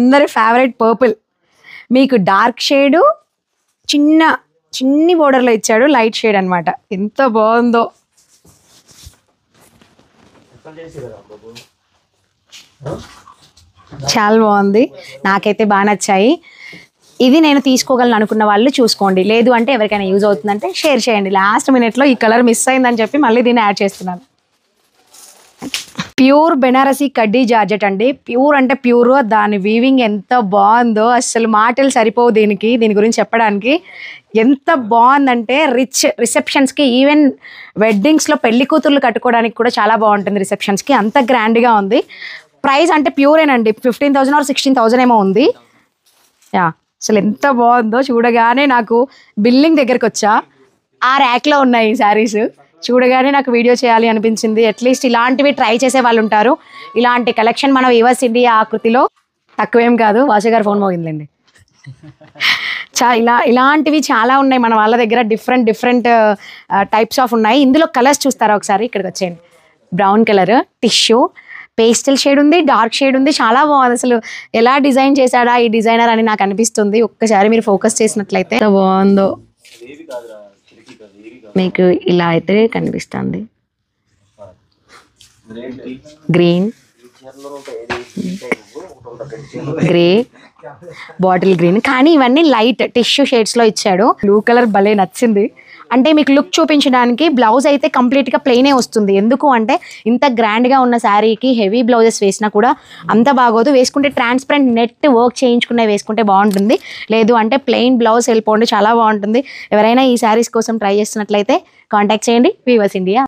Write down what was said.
అందరి favourite purple. మీకు dark shade చిన్ని బోర్డర్లో ఇచ్చాడు, లైట్ షేడ్ అనమాట. ఎంత బాగుందో. చాలా బాగుంది, నాకైతే బాగా నచ్చాయి. ఇది నేను తీసుకోగలను అనుకున్న వాళ్ళు చూసుకోండి, లేదు అంటే ఎవరికైనా యూజ్ అవుతుందంటే షేర్ చేయండి. లాస్ట్ మినిట్లో ఈ కలర్ మిస్ అయిందని చెప్పి మళ్ళీ దీన్ని యాడ్ చేస్తున్నాను. ప్యూర్ బెనారసీ కడ్డీ జార్జెట్ అండి. ప్యూర్ అంటే ప్యూర్. దాని వీవింగ్ ఎంత బాగుందో, అసలు మాటలు సరిపోవు దీని గురించి చెప్పడానికి. ఎంత బాగుందంటే రిసెప్షన్స్కి, ఈవెన్ వెడ్డింగ్స్లో పెళ్లి కూతుర్లు కట్టుకోవడానికి కూడా చాలా బాగుంటుంది రిసెప్షన్స్కి, అంత గ్రాండ్గా ఉంది. ప్రైస్ అంటే ప్యూరేనండి, 15,000 or 16,000 ఏమో ఉంది. యా, అసలు ఎంత బాగుందో. చూడగానే నాకు బిల్లింగ్ దగ్గరకు వచ్చా, ఆ ర్యాక్లో ఉన్నాయి ఈ శారీస్. చూడగానే నాకు వీడియో చేయాలి అనిపించింది. అట్లీస్ట్ ఇలాంటివి ట్రై చేసే వాళ్ళు ఉంటారు. ఇలాంటి కలెక్షన్ మనం యువర్స్ ఇండియా ఆకృతిలో తక్కువేం కాదు. వాసు గారు ఫోన్ మోగిందండి. ఇలాంటివి చాలా ఉన్నాయి మన వాళ్ళ దగ్గర. డిఫరెంట్ టైప్స్ ఆఫ్ ఉన్నాయి. ఇందులో కలర్స్ చూస్తారా ఒకసారి? ఇక్కడికి వచ్చేయండి. Brown colour, tissue, pastel shade ఉంది, డార్క్ షేడ్ ఉంది. చాలా బాగుంది. అసలు ఎలా డిజైన్ చేశాడా ఈ డిజైనర్ అని నాకు అనిపిస్తుంది. ఒక్కసారి మీరు ఫోకస్ చేసినట్లయితే ఎంత బాగుందో. మీకు ఇలా అయితే కనిపిస్తుంది. గ్రీన్, గ్రే, బాటిల్ గ్రీన్, కానీ ఇవన్నీ లైట్ టిష్యూ షేడ్స్లో ఇచ్చాడు. బ్లూ కలర్ భలే నచ్చింది. అంటే మీకు లుక్ చూపించడానికి బ్లౌజ్ అయితే కంప్లీట్గా ప్లెయినే వస్తుంది. ఎందుకు అంటే ఇంత గ్రాండ్గా ఉన్న శారీకి హెవీ బ్లౌజెస్ వేసినా కూడా అంత బాగోదు. వేసుకుంటే ట్రాన్స్పరెంట్ నెట్ వర్క్ చేయించుకునే వేసుకుంటే బాగుంటుంది. లేదు అంటే ప్లెయిన్ బ్లౌజ్ వెళ్ళిపోండి, చాలా బాగుంటుంది. ఎవరైనా ఈ శారీస్ కోసం ట్రై చేస్తున్నట్లయితే కాంటాక్ట్ చేయండి వీవర్స్ ఇండియా.